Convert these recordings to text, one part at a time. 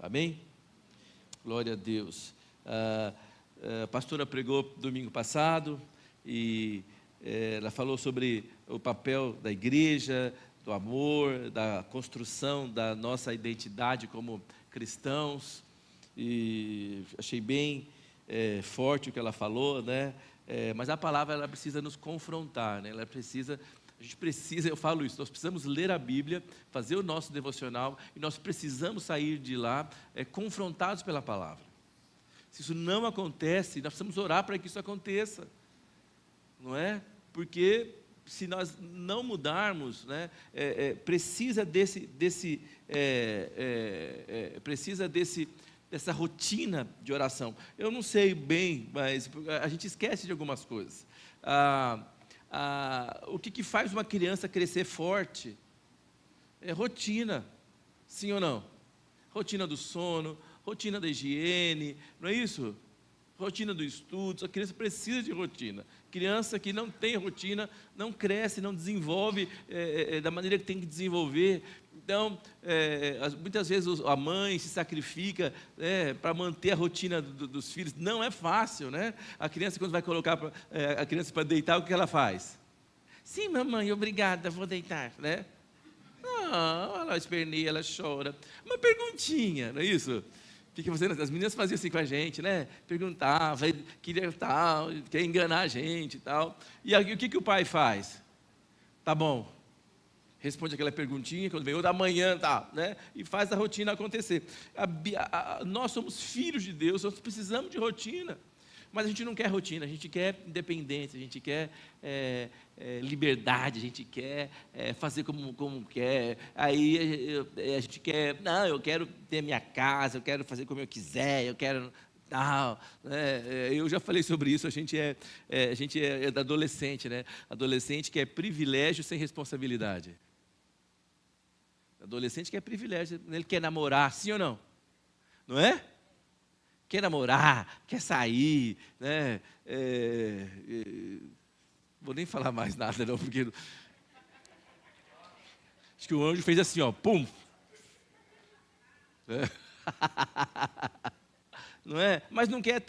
Amém? Glória a Deus. A pastora pregou domingo passado e ela falou sobre o papel da igreja, do amor, da construção da nossa identidade como cristãos, e achei bem forte o que ela falou, né? Mas a palavra ela precisa nos confrontar, né? A gente precisa, eu falo isso, nós precisamos ler a Bíblia, fazer o nosso devocional, e nós precisamos sair de lá confrontados pela palavra. Se isso não acontece, nós precisamos orar para que isso aconteça, não é? Porque se nós não mudarmos, né, precisa dessa rotina de oração. Eu não sei bem, mas a gente esquece de algumas coisas. O que faz uma criança crescer forte? É rotina, sim ou não? Rotina do sono, rotina da higiene, não é isso? Rotina do estudo, a criança precisa de rotina. Criança que não tem rotina, não cresce, não desenvolve da maneira que tem que desenvolver. Então, muitas vezes a mãe se sacrifica para manter a rotina dos filhos. Não é fácil, né? A criança, quando vai colocar a criança para deitar, o que ela faz? Sim, mamãe, obrigada, vou deitar, né? Não, ela esperneia, ela chora. Uma perguntinha, não é isso? O que fazendo? As meninas faziam assim com a gente, né? Perguntava, queria tal, quer enganar a gente e tal. E aí, o que o pai faz? Tá bom. Responde aquela perguntinha, quando vem o da manhã, tá, né? E faz a rotina acontecer. Nós somos filhos de Deus, nós precisamos de rotina. Mas a gente não quer rotina, a gente quer independência, a gente quer liberdade, a gente quer fazer como quer. Aí a gente quer, não, eu quero ter minha casa, eu quero fazer como eu quiser, eu quero tal. Eu já falei sobre isso, a gente é adolescente, né? Adolescente quer privilégio sem responsabilidade. Adolescente quer privilégio, ele quer namorar, sim ou não? Não é? Quer namorar, quer sair, né? Vou nem falar mais nada não, porque acho que o anjo fez assim, ó, pum. Não é? Mas não quer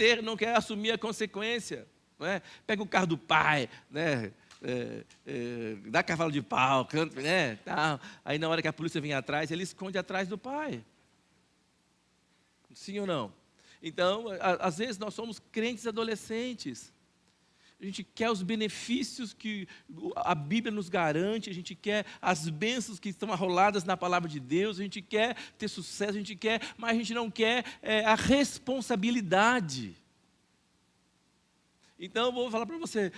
assumir a consequência, não é? Pega o carro do pai, né? Dá cavalo de pau, canta, né? Tal. Aí na hora que a polícia vem atrás, ele esconde atrás do pai. Sim ou não? Então, às vezes nós somos crentes adolescentes. A gente quer os benefícios que a Bíblia nos garante, a gente quer as bênçãos que estão arroladas na palavra de Deus, a gente quer ter sucesso, a gente quer, mas a gente não quer a responsabilidade. Então, eu vou falar para você,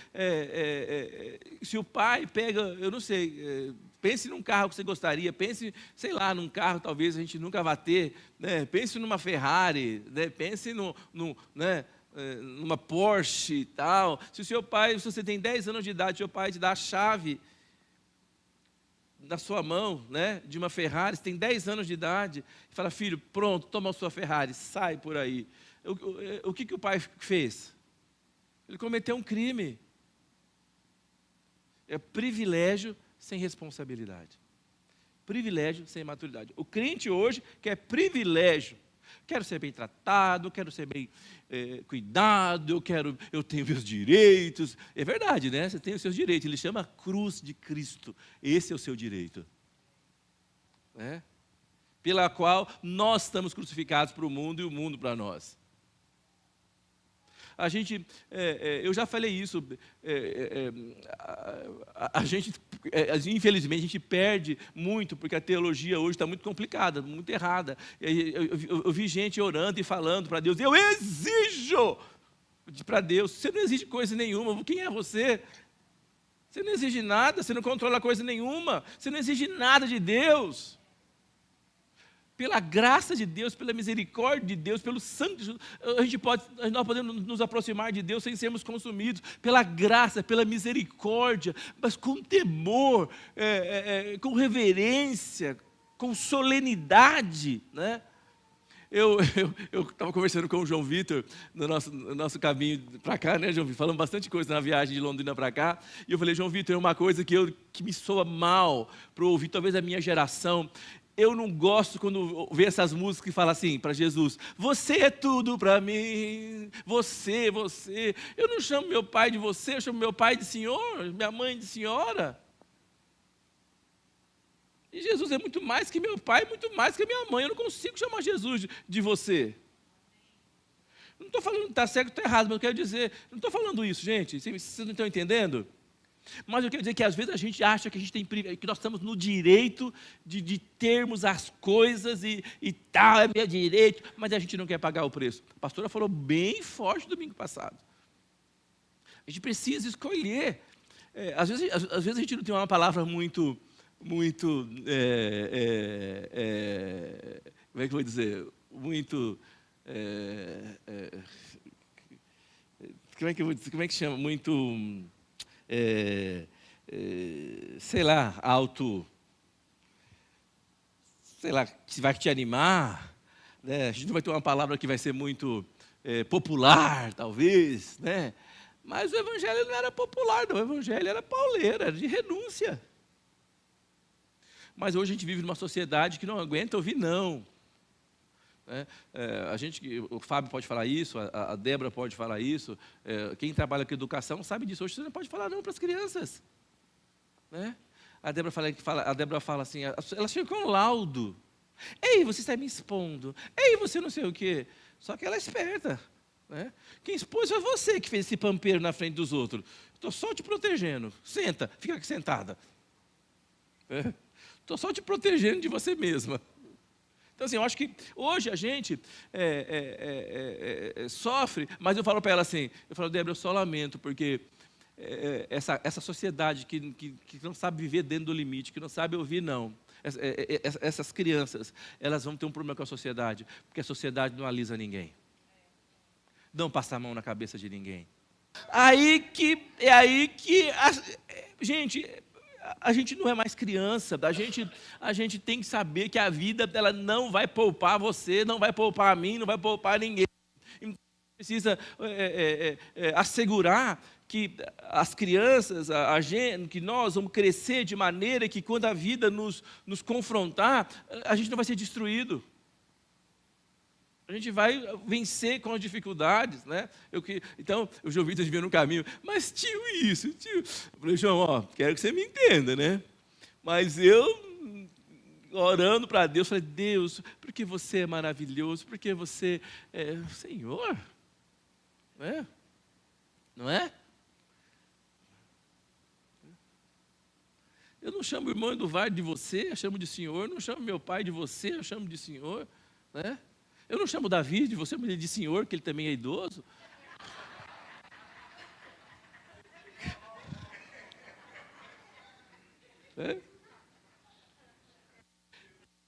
se o pai pega, eu não sei, pense num carro que você gostaria, pense, sei lá, num carro talvez a gente nunca vá ter, né? Pense numa Ferrari, né? Pense numa Porsche e tal. Se você tem 10 anos de idade, seu pai te dá a chave na sua mão, né, de uma Ferrari, você tem 10 anos de idade, e fala, filho, pronto, toma a sua Ferrari, sai por aí. O que o pai fez? Ele cometeu um crime. É privilégio sem responsabilidade. Privilégio sem maturidade. O crente hoje quer privilégio. Quero ser bem tratado, quero ser bem cuidado, eu tenho meus direitos. É verdade, né? Você tem os seus direitos. Ele chama cruz de Cristo. Esse é o seu direito. Né? Pela qual nós estamos crucificados para o mundo e o mundo para nós. Eu já falei isso, infelizmente a gente perde muito, porque a teologia hoje está muito complicada, muito errada. Eu vi gente orando e falando para Deus, eu exijo para Deus, você não exige coisa nenhuma, quem é você? Você não exige nada, você não controla coisa nenhuma, você não exige nada de Deus. Pela graça de Deus, pela misericórdia de Deus, pelo sangue de Jesus, nós podemos nos aproximar de Deus sem sermos consumidos, pela graça, pela misericórdia, mas com temor, com reverência, com solenidade, né? Eu estava conversando com o João Vitor no nosso caminho para cá, né, João Vitor? Falamos bastante coisa na viagem de Londrina para cá. E eu falei, João Vitor, é uma coisa que me soa mal para ouvir, talvez a minha geração. Eu não gosto quando vejo essas músicas que falam assim para Jesus: você é tudo para mim, você. Eu não chamo meu pai de você, eu chamo meu pai de senhor, minha mãe de senhora. E Jesus é muito mais que meu pai, muito mais que minha mãe. Eu não consigo chamar Jesus de você. Não estou falando que está certo ou está errado, mas eu quero dizer, não estou falando isso, gente, vocês não estão entendendo? Mas eu quero dizer que às vezes a gente acha que a gente tem que nós estamos no direito de termos as coisas e tal, é meu direito, mas a gente não quer pagar o preço. A pastora falou bem forte domingo passado. A gente precisa escolher. Às vezes a gente não tem uma palavra muito como é que eu vou dizer? Muito... como é que eu vou dizer? Como é que chama? Muito... sei lá, sei lá, que vai te animar, né? A gente não vai ter uma palavra que vai ser muito popular, talvez, né? Mas o evangelho não era popular, não. O evangelho era pauleiro, era de renúncia. Mas hoje a gente vive numa sociedade que não aguenta ouvir não. O Fábio pode falar isso, a Débora pode falar isso, quem trabalha com educação sabe disso. Hoje você não pode falar não para as crianças, né? A Débora fala assim, ela chega com um laudo: ei, você está me expondo, ei, você não sei o quê. Só que ela é esperta, né? Quem expôs foi você que fez esse pampeiro na frente dos outros. Estou só te protegendo, senta, fica aqui sentada, estou só te protegendo de você mesma. Então, assim, eu acho que hoje a gente sofre, mas eu falo para ela assim, Débora, eu só lamento, porque essa sociedade que não sabe viver dentro do limite, que não sabe ouvir não, essas crianças, elas vão ter um problema com a sociedade, porque a sociedade não alisa ninguém, não passa a mão na cabeça de ninguém. Gente... A gente não é mais criança, a gente tem que saber que a vida ela não vai poupar você, não vai poupar a mim, não vai poupar ninguém. Então, precisa assegurar que as crianças, a gente, que nós vamos crescer de maneira que quando a vida nos confrontar, a gente não vai ser destruído. A gente vai vencer com as dificuldades, né? Então, o João Vitor veio no caminho, mas tio, eu falei, João, quero que você me entenda, né? Mas eu, orando para Deus, falei, Deus, porque você é maravilhoso, porque você é Senhor, né? Não é? Eu não chamo o irmão Eduardo de você, eu chamo de Senhor, não chamo meu pai de você, eu chamo de Senhor, né? Eu não chamo Davi de você, mas de senhor, que ele também é idoso.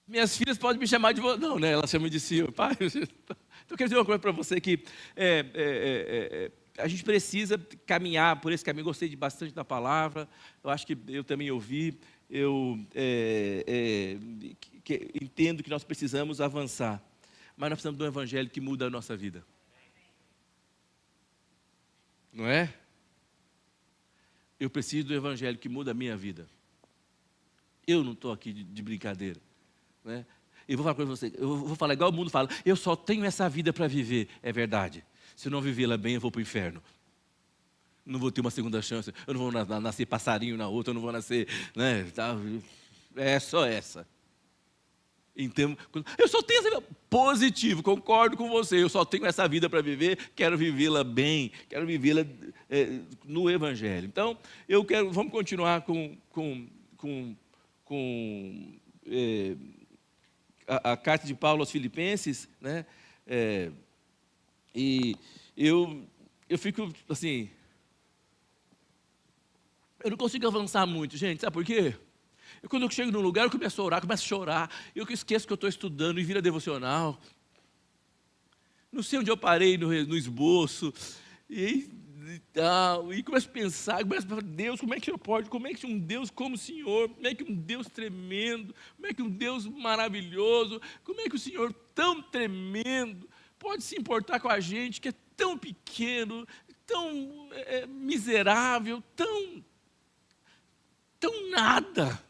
Minhas filhas podem me chamar de você. Não, né? Elas chamam de senhor. Pai, então eu quero dizer uma coisa para você, que a gente precisa caminhar por esse caminho. Gostei bastante da palavra. Eu acho que eu também ouvi. Eu entendo que nós precisamos avançar. Mas nós precisamos de um evangelho que muda a nossa vida. Não é? Eu preciso do evangelho que muda a minha vida. Eu não estou aqui de brincadeira. Né? Eu vou falar com você, eu vou falar igual o mundo fala, eu só tenho essa vida para viver. É verdade. Se eu não vivê-la bem, eu vou para o inferno. Não vou ter uma segunda chance. Eu não vou nascer passarinho na outra, eu não vou nascer... Né, tá, é só essa. Então, eu só tenho essa vida, positivo, concordo com você, eu só tenho essa vida para viver, quero vivê-la bem, quero vivê-la no Evangelho. Então, vamos continuar com a carta de Paulo aos Filipenses, né? E eu fico assim, eu não consigo avançar muito, gente, sabe por quê? Quando eu chego num lugar, eu começo a orar, começo a chorar, eu esqueço que eu estou estudando e vira devocional. Não sei onde eu parei no esboço, e começo a pensar, começo a falar, Deus, como é que eu posso, como é que um Deus como o Senhor, como é que um Deus tremendo, como é que um Deus maravilhoso, como é que o Senhor tão tremendo pode se importar com a gente, que é tão pequeno, tão miserável, tão nada.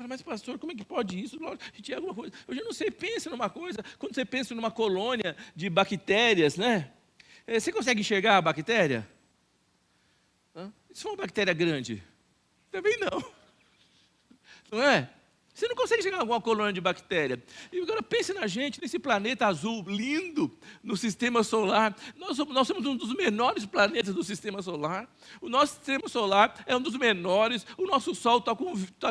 Fala, mas pastor, como é que pode isso? A gente é alguma coisa. Eu já não sei, pensa numa coisa. Quando você pensa numa colônia de bactérias, né? Você consegue enxergar a bactéria? Se for uma bactéria grande? Também não. Não é? Você não consegue chegar a alguma colônia de bactéria. E agora pense na gente, nesse planeta azul lindo no sistema solar. Nós somos um dos menores planetas do sistema solar. O nosso sistema solar é um dos menores. O nosso Sol está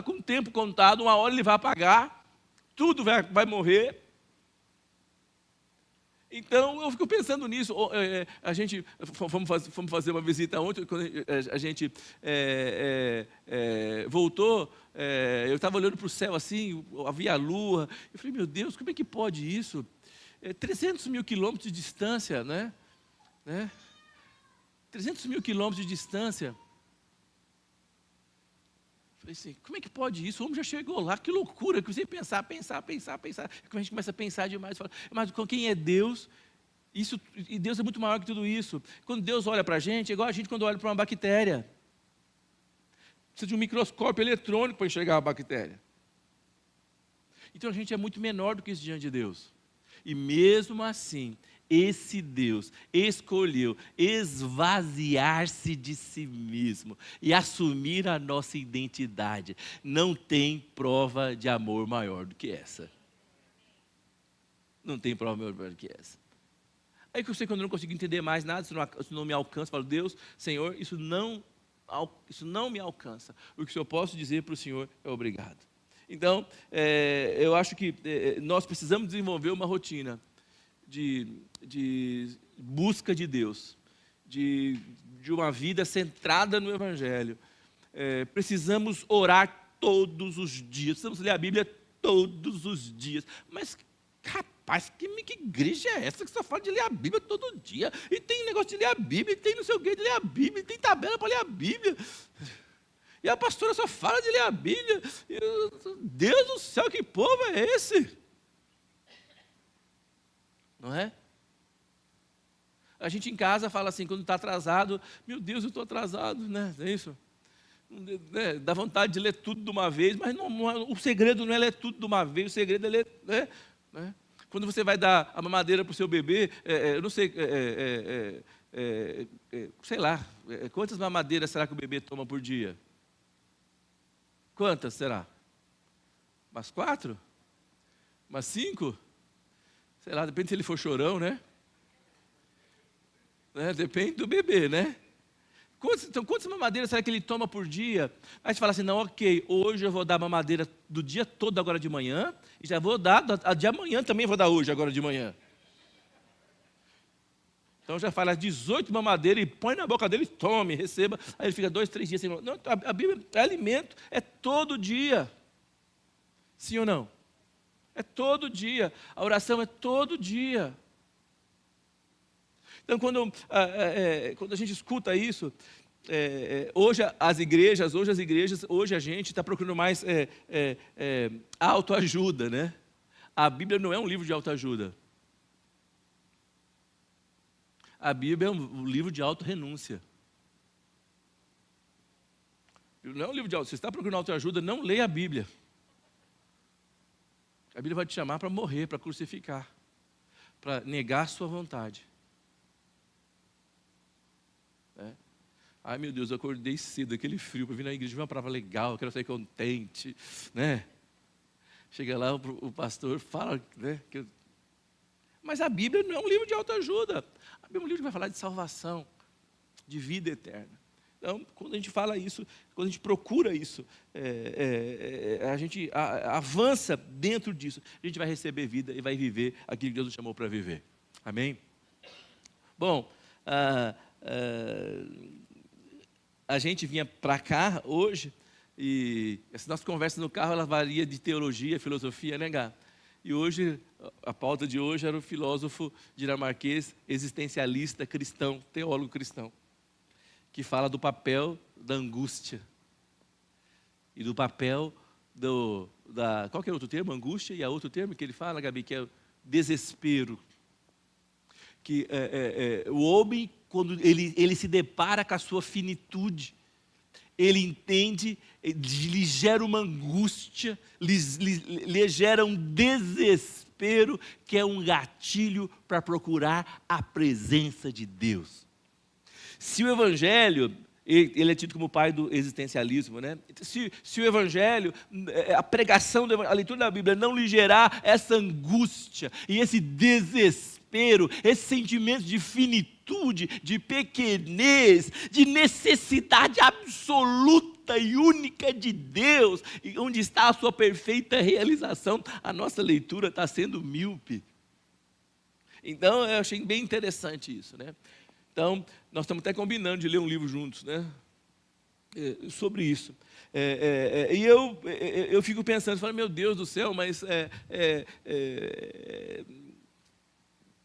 com o tempo contado. Uma hora ele vai apagar. Tudo vai morrer. Então, eu fico pensando nisso. A gente, fomos fazer uma visita ontem, quando a gente voltou, eu estava olhando para o céu assim, havia a lua. Eu falei, meu Deus, como é que pode isso? 300 mil quilômetros de distância, né? 300 mil quilômetros de distância. Falei assim, como é que pode isso? O homem já chegou lá, que loucura, que você pensar. A gente começa a pensar demais, fala, mas com quem é Deus? E Deus é muito maior que tudo isso. Quando Deus olha para a gente, é igual a gente quando olha para uma bactéria. Precisa de um microscópio eletrônico para enxergar a bactéria. Então a gente é muito menor do que isso diante de Deus. E mesmo assim, esse Deus escolheu esvaziar-se de si mesmo e assumir a nossa identidade. Não tem prova de amor maior do que essa. Não tem prova maior do que essa. Aí que eu sei, quando eu não consigo entender mais nada, isso não me alcança, eu falo, Deus, Senhor, isso não me alcança. O que eu posso dizer para o Senhor é obrigado. Então, eu acho que nós precisamos desenvolver uma rotina de busca de Deus, de uma vida centrada no Evangelho. Precisamos orar todos os dias, precisamos ler a Bíblia todos os dias. Mas, rapaz, que igreja é essa que só fala de ler a Bíblia todo dia? E tem negócio de ler a Bíblia, e tem não sei o que de ler a Bíblia, e tem tabela para ler a Bíblia. E a pastora só fala de ler a Bíblia. Deus do céu, que povo é esse? Não é? A gente em casa fala assim, quando está atrasado, meu Deus, eu estou atrasado, né? É isso? Dá vontade de ler tudo de uma vez, mas o segredo não é ler tudo de uma vez, o segredo é ler, né? Quando você vai dar a mamadeira para o seu bebê, eu não sei, sei lá, quantas mamadeiras será que o bebê toma por dia? Quantas será? Umas 4? Umas 5? Sei lá, depende se ele for chorão, né? Depende do bebê, né? Quantas mamadeiras será que ele toma por dia? Aí você fala assim, não, ok, hoje eu vou dar mamadeira do dia todo agora de manhã, e já vou dar, a de amanhã também vou dar hoje, agora de manhã. Então já fala 18 mamadeiras e põe na boca dele, tome, receba. Aí ele fica 2, 3 dias sem... Não, a Bíblia é alimento, é todo dia. Sim ou não? É todo dia. A oração é todo dia. Então, quando a gente escuta isso, hoje a gente está procurando mais autoajuda, né? A Bíblia não é um livro de autoajuda. A Bíblia é um livro de autorrenúncia. Não é um livro de autoajuda. Se você está procurando autoajuda, não leia a Bíblia. A Bíblia vai te chamar para morrer, para crucificar, para negar a sua vontade. Ai, meu Deus, eu acordei cedo, aquele frio, para vir na igreja, uma palavra legal, quero sair contente, né? Chega lá, o pastor fala, né? Mas a Bíblia não é um livro de autoajuda. A Bíblia é um livro que vai falar de salvação, de vida eterna. Então, quando a gente fala isso, quando a gente procura isso, a gente avança dentro disso, a gente vai receber vida e vai viver aquilo que Deus nos chamou para viver. Amém? Bom, a gente vinha para cá hoje, e essa nossa conversa no carro, ela varia de teologia, filosofia, né, Gá? E hoje, a pauta de hoje era o filósofo dinamarquês, existencialista cristão, teólogo cristão, que fala do papel da angústia e do papel qual que é o outro termo? Angústia, e a outro termo que ele fala, Gabi, que é o desespero. Que o homem, quando ele se depara com a sua finitude, ele entende, lhe gera uma angústia, lhe gera um desespero, que é um gatilho para procurar a presença de Deus. Se o Evangelho, ele é tido como o pai do existencialismo, né? Se o Evangelho, a pregação, a leitura da Bíblia não lhe gerar essa angústia e esse desespero, esse sentimento de finitude, de pequenez, de necessidade absoluta e única de Deus, e onde está a sua perfeita realização, a nossa leitura está sendo míope. Então, eu achei bem interessante isso, né? Então, nós estamos até combinando de ler um livro juntos, né? Sobre isso. E eu fico pensando, falo, meu Deus do céu, mas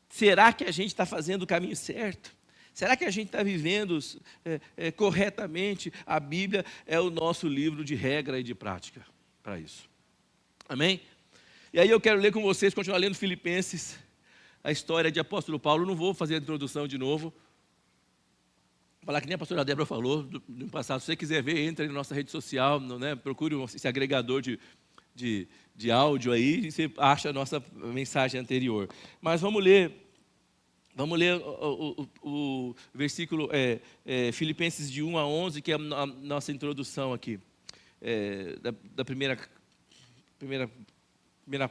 será que a gente está fazendo o caminho certo? Será que a gente está vivendo corretamente? A Bíblia é o nosso livro de regra e de prática para isso. Amém? E aí eu quero ler com vocês, continuar lendo Filipenses, a história de apóstolo Paulo. Não vou fazer a introdução de novo. Vou falar que nem a pastora Débora falou no passado. Se você quiser ver, entre na nossa rede social, né? Procure esse agregador de áudio aí, e você acha a nossa mensagem anterior. Mas vamos ler o versículo Filipenses de 1 a 11, que é a nossa introdução aqui, da primeira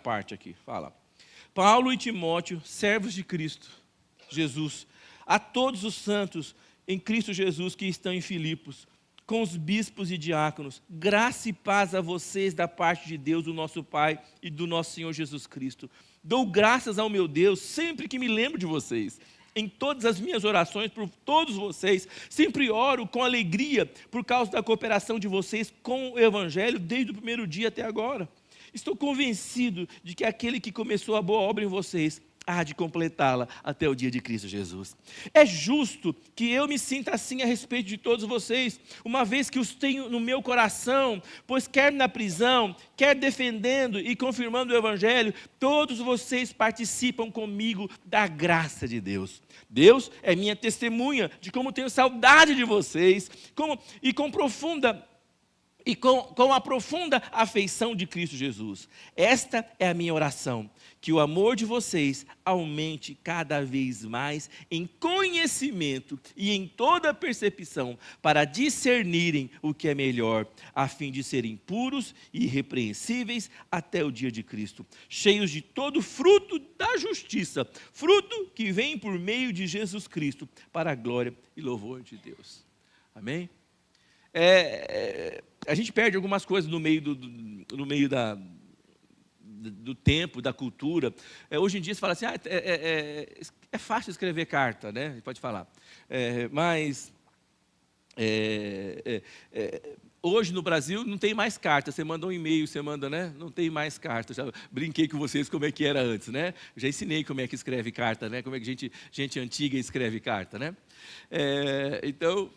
parte aqui. Fala: Paulo e Timóteo, servos de Cristo Jesus, a todos os santos em Cristo Jesus que estão em Filipos, com os bispos e diáconos, graça e paz a vocês da parte de Deus, o nosso Pai, e do nosso Senhor Jesus Cristo. Dou graças ao meu Deus sempre que me lembro de vocês. Em todas as minhas orações por todos vocês, sempre oro com alegria por causa da cooperação de vocês com o Evangelho desde o primeiro dia até agora. Estou convencido de que aquele que começou a boa obra em vocês há de completá-la até o dia de Cristo Jesus. É justo que eu me sinta assim a respeito de todos vocês, uma vez que os tenho no meu coração, pois quer na prisão, quer defendendo e confirmando o Evangelho, todos vocês participam comigo da graça de Deus. Deus é minha testemunha de como tenho saudade de vocês, com a profunda afeição de Cristo Jesus. Esta é a minha oração, que o amor de vocês aumente cada vez mais em conhecimento e em toda percepção, para discernirem o que é melhor, a fim de serem puros e irrepreensíveis até o dia de Cristo, cheios de todo fruto da justiça, fruto que vem por meio de Jesus Cristo, para a glória e louvor de Deus. Amém? A gente perde algumas coisas no meio do tempo, da cultura. Hoje em dia se fala assim, é fácil escrever carta, né? Pode falar. Hoje no Brasil não tem mais carta. Você manda um e-mail, você manda, né? Não tem mais carta. Já brinquei com vocês como é que era antes, né? Já ensinei como é que escreve carta, né? Como é que gente antiga escreve carta, né? Então,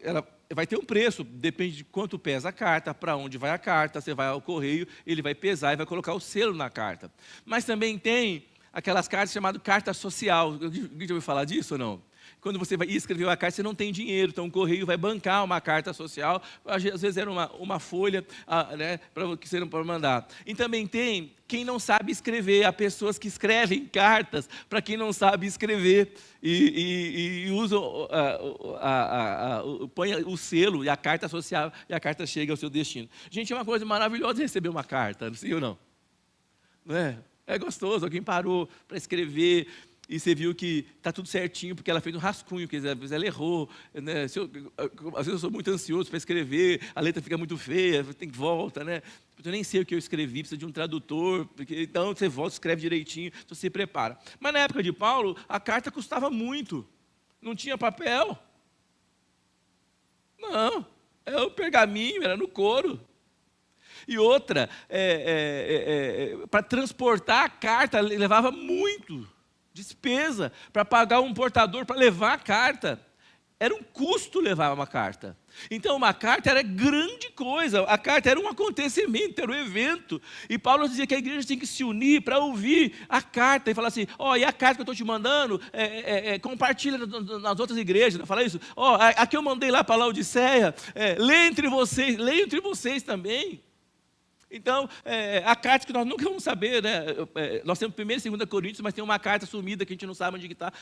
ela vai ter um preço, depende de quanto pesa a carta, para onde vai a carta. Você vai ao correio, ele vai pesar e vai colocar o selo na carta. Mas também tem aquelas cartas chamadas carta social. Já ouviu falar disso ou não? Quando você vai escrever uma carta, você não tem dinheiro, então o correio vai bancar uma carta social, às vezes era uma folha, né, para que você não pode mandar. E também tem quem não sabe escrever, há pessoas que escrevem cartas para quem não sabe escrever e usam, põe o selo e a carta social, e a carta chega ao seu destino. Gente, é uma coisa maravilhosa receber uma carta, não sei ou não? Não é? É gostoso, alguém parou para escrever, e você viu que está tudo certinho, porque ela fez um rascunho, que às vezes ela errou, né? Às vezes eu sou muito ansioso para escrever, a letra fica muito feia, tem que volta, né? Eu nem sei o que eu escrevi, precisa de um tradutor, então você volta, escreve direitinho, então você se prepara. Mas na época de Paulo, a carta custava muito, não tinha papel. Não, era o pergaminho, era no couro. E outra, para transportar a carta levava muito despesa para pagar um portador para levar a carta. Era um custo levar uma carta. Então, uma carta era grande coisa. A carta era um acontecimento, era um evento. E Paulo dizia que a igreja tem que se unir para ouvir a carta e falar assim, e a carta que eu estou te mandando, compartilha nas outras igrejas. Fala isso. Aqui eu mandei lá para Laodiceia, leia entre vocês também. Então, a carta que nós nunca vamos saber, né? Nós temos 1ª e 2ª Coríntios, mas tem uma carta sumida que a gente não sabe onde está,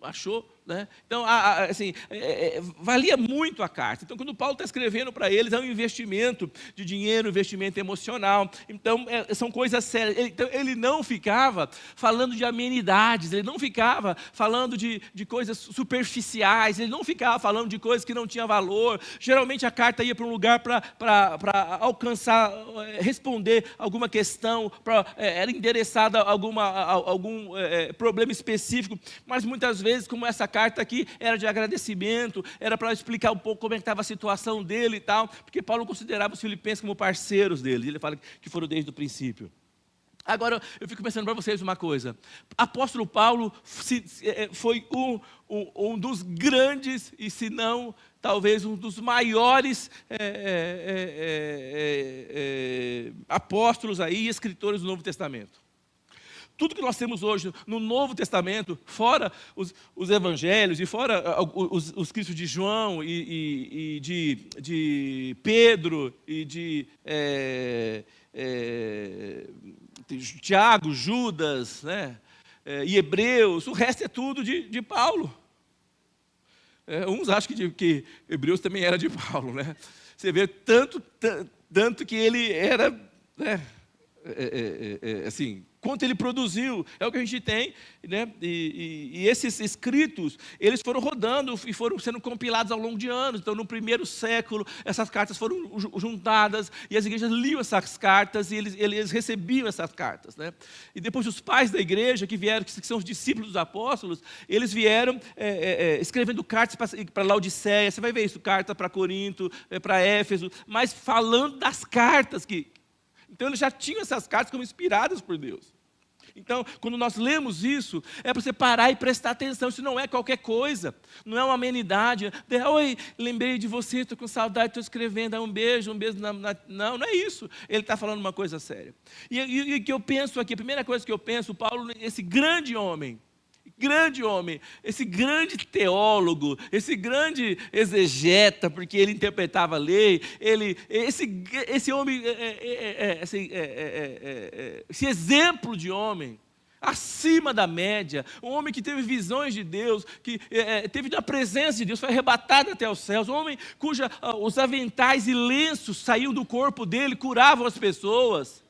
achou, né? Então, assim, valia muito a carta. Então, quando Paulo está escrevendo para eles, é um investimento de dinheiro, um investimento emocional. Então, são coisas sérias. Então, ele não ficava falando de amenidades, ele não ficava falando de coisas superficiais, ele não ficava falando de coisas que não tinham valor. Geralmente, a carta ia para um lugar para alcançar, responder alguma questão, era endereçada a algum problema específico, mas muitas vezes, como essa carta aqui era de agradecimento, era para explicar um pouco como é que estava a situação dele e tal, porque Paulo considerava os filipenses como parceiros dele, ele fala que foram desde o princípio. Agora, eu fico pensando para vocês uma coisa, apóstolo Paulo foi um dos grandes, e se não, talvez um dos maiores apóstolos aí, escritores do Novo Testamento. Tudo que nós temos hoje no Novo Testamento, fora os evangelhos, e fora os escritos de João, e de Pedro, e de Tiago, Judas, né, e Hebreus, o resto é tudo de Paulo. Uns acham que Hebreus também era de Paulo, né? Você vê tanto que ele era, né, assim, quanto ele produziu, é o que a gente tem, né? E esses escritos, eles foram rodando e foram sendo compilados ao longo de anos. Então, no 1º século, essas cartas foram juntadas, e as igrejas liam essas cartas, e eles recebiam essas cartas, né? E depois os pais da igreja, que são os discípulos dos apóstolos, eles vieram escrevendo cartas para Laodiceia, você vai ver isso, carta para Corinto, para Éfeso, mas falando das cartas Então, eles já tinham essas cartas como inspiradas por Deus. Então, quando nós lemos isso, é para você parar e prestar atenção. Isso não é qualquer coisa, não é uma amenidade. Oi, lembrei de você, estou com saudade, estou escrevendo, um beijo. Não é isso. Ele está falando uma coisa séria. E o que eu penso aqui, a primeira coisa que eu penso, Paulo, esse grande homem, esse grande teólogo, esse grande exegeta, porque ele interpretava a lei, esse homem, esse exemplo de homem, acima da média, um homem que teve visões de Deus, que teve a presença de Deus, foi arrebatado até os céus, um homem os aventais e lenços saíam do corpo dele, curavam as pessoas.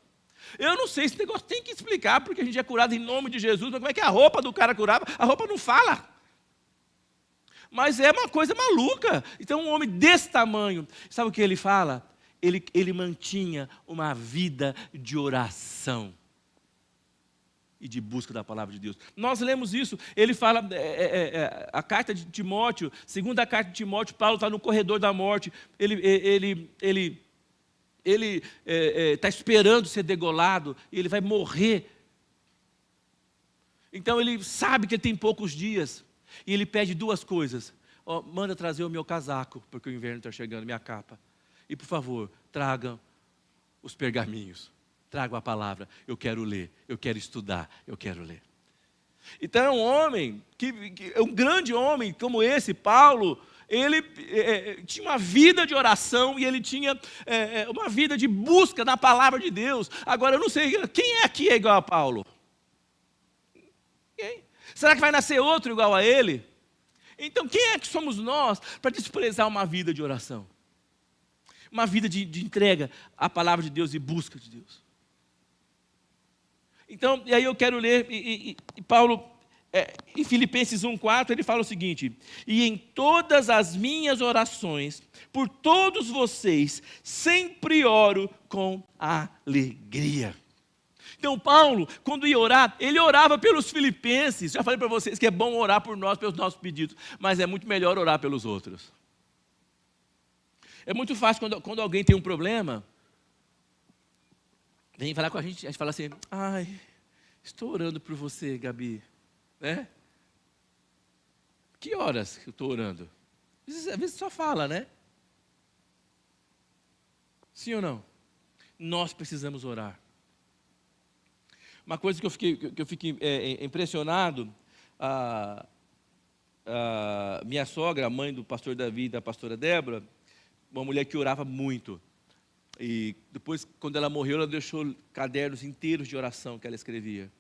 Eu não sei, esse negócio tem que explicar, porque a gente é curado em nome de Jesus, mas como é que a roupa do cara curava? A roupa não fala. Mas é uma coisa maluca. Então, um homem desse tamanho, sabe o que ele fala? Ele mantinha uma vida de oração e de busca da palavra de Deus. Nós lemos isso, ele fala, a carta de Timóteo, segunda carta de Timóteo, Paulo está no corredor da morte, ele está esperando ser degolado, e ele vai morrer. Então ele sabe que ele tem poucos dias, e ele pede 2 coisas. Manda trazer o meu casaco, porque o inverno está chegando, minha capa. E por favor, tragam os pergaminhos, tragam a palavra, eu quero ler, eu quero estudar, eu quero ler. Então é um homem, é um grande homem como esse, Paulo. Ele tinha uma vida de oração, e ele tinha uma vida de busca da palavra de Deus. Agora, eu não sei, quem aqui é igual a Paulo? Quem? Será que vai nascer outro igual a ele? Então, quem é que somos nós para desprezar uma vida de oração? Uma vida de entrega à palavra de Deus e busca de Deus. Então, e aí eu quero ler, e Paulo... em Filipenses 1,4 ele fala o seguinte: e em todas as minhas orações, por todos vocês, sempre oro com alegria. Então Paulo, quando ia orar, ele orava pelos filipenses. Já falei para vocês que é bom orar por nós, pelos nossos pedidos, mas é muito melhor orar pelos outros. É muito fácil quando alguém tem um problema, vem falar com a gente fala assim: estou orando por você, Gabi. Né? Que horas que eu estou orando? Às vezes só fala, né? Sim ou não? Nós precisamos orar. Uma coisa que eu fiquei impressionado, a minha sogra, a mãe do pastor Davi e da pastora Débora, uma mulher que orava muito. E depois, quando ela morreu, ela deixou cadernos inteiros de oração que ela escrevia.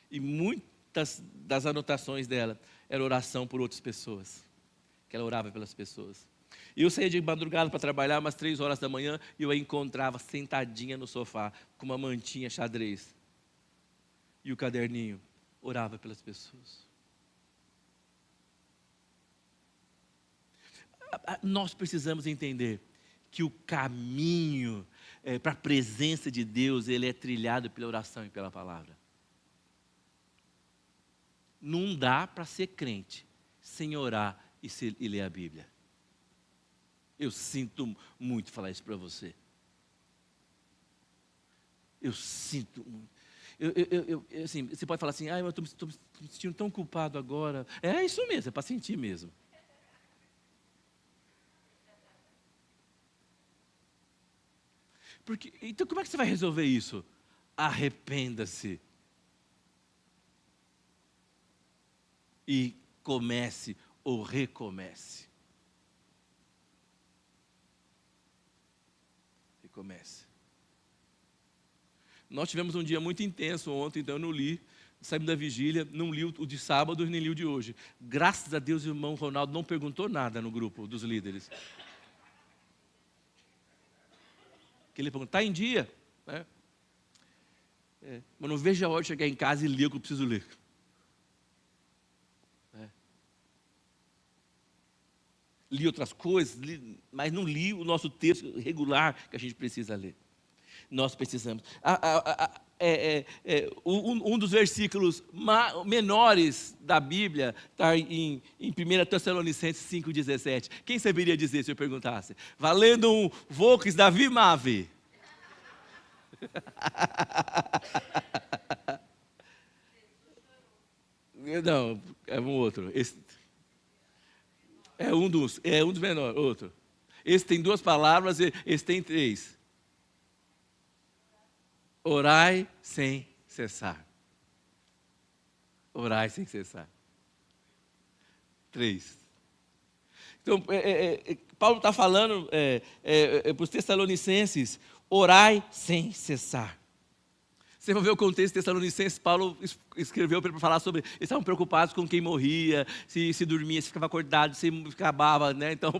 E muitas das anotações dela era oração por outras pessoas, que ela orava pelas pessoas. E eu saía de madrugada para trabalhar, umas 3 horas da manhã, e eu a encontrava sentadinha no sofá, com uma mantinha xadrez. E o caderninho, orava pelas pessoas. Nós precisamos entender que o caminho para a presença de Deus, ele é trilhado pela oração e pela palavra. Não dá para ser crente sem orar e ler a Bíblia. Eu sinto muito falar isso para você. Eu sinto muito. Assim, você pode falar assim, eu estou me sentindo tão culpado agora. É isso mesmo, é para sentir mesmo. Então como é que você vai resolver isso? Arrependa-se. E comece ou recomece. Recomece. Nós tivemos um dia muito intenso ontem, então eu não li. Saímos da vigília, não li o de sábado nem li o de hoje. Graças a Deus o irmão Ronaldo não perguntou nada no grupo dos líderes. Que ele perguntou, está em dia? Né? Mas não vejo a hora de chegar em casa e ler o que eu preciso ler. Li outras coisas, mas não li o nosso texto regular que a gente precisa ler. Nós precisamos. Um dos versículos menores da Bíblia está em 1 Tessalonicenses 5,17. Quem saberia dizer se eu perguntasse? Valendo um Volks Davi Mave. Não, é um outro. É um dos menores, outro. Esse tem 2 palavras, esse tem 3. Orai sem cessar. Orai sem cessar. 3. Então, Paulo está falando para os Tessalonicenses, orai sem cessar. Você vai ver o contexto Tessalonicenses, Paulo escreveu para falar sobre, eles estavam preocupados com quem morria, se dormia, se ficava acordado, se acabava, né? Então,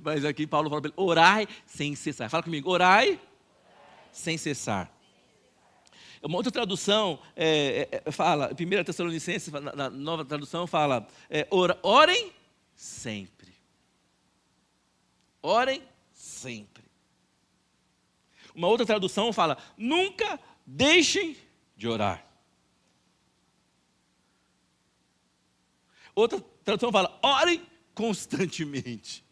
mas aqui Paulo fala para ele, orai sem cessar. Fala comigo, orai sem cessar. Uma outra tradução fala, 1 Tessalonicenses, na nova tradução fala, orem sempre. Orem sempre. Uma outra tradução fala, nunca deixem de orar. Outra tradução fala, orem constantemente.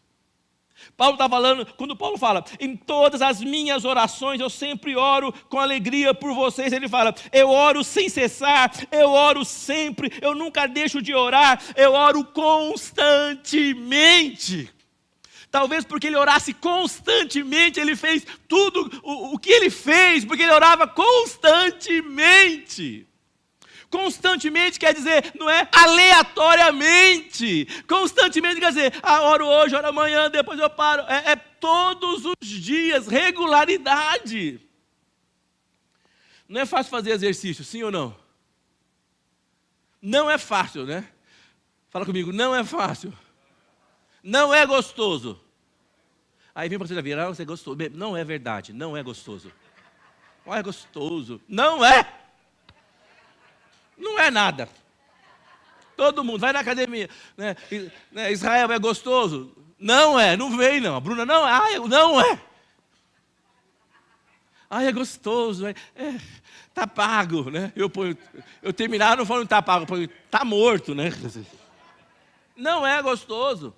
Paulo está falando, quando Paulo fala, em todas as minhas orações eu sempre oro com alegria por vocês. Ele fala, eu oro sem cessar, eu oro sempre, eu nunca deixo de orar, eu oro constantemente. Talvez porque ele orasse constantemente, ele fez tudo o que ele fez, porque ele orava constantemente. Constantemente quer dizer, não é aleatoriamente. Constantemente quer dizer, oro hoje, oro amanhã, depois eu paro. É todos os dias, regularidade. Não é fácil fazer exercício, sim ou não? Não é fácil, né? Fala comigo, não é fácil. Não é gostoso. Aí vem para você virar, você é gostoso. Não é verdade, não é gostoso. Não é gostoso. Não é. Não é nada. Todo mundo vai na academia, né? Israel é gostoso? Não é, não vem não. A Bruna não é, não é. É gostoso, tá pago, né? Eu terminar não falando tá pago, tá morto, né? Não é gostoso.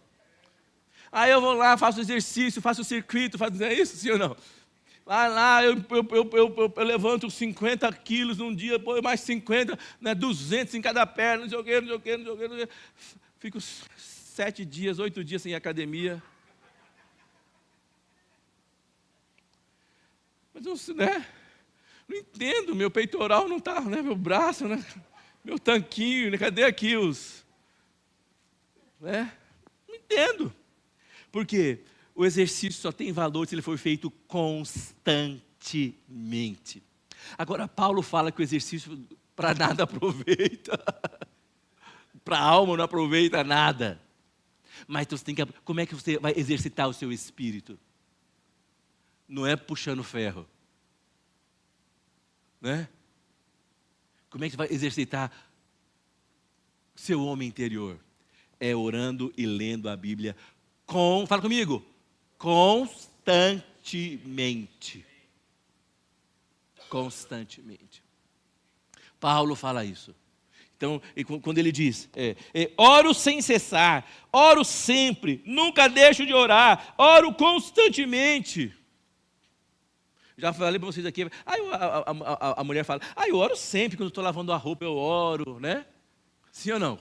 Aí eu vou lá, faço exercício, faço circuito, é isso, sim ou não? Vai lá, eu levanto 50 quilos num dia, põe mais 50, né, 200 em cada perna, não sei o quê. fico 7 dias, 8 dias sem academia. Mas eu, né, não entendo, meu peitoral não está, né, meu braço, né, meu tanquinho, né, cadê aqui os... Né? Não entendo. Por quê? O exercício só tem valor se ele for feito constantemente. Agora, Paulo fala que o exercício para nada aproveita. Para a alma não aproveita nada. Mas então, como é que você vai exercitar o seu espírito? Não é puxando ferro. Né? Como é que você vai exercitar seu homem interior? É orando e lendo a Bíblia fala comigo, constantemente. Constantemente. Paulo fala isso. Então, quando ele diz, oro sem cessar, oro sempre, nunca deixo de orar, oro constantemente. Já falei para vocês aqui, a mulher fala, eu oro sempre, quando estou lavando a roupa eu oro, né? Sim ou não?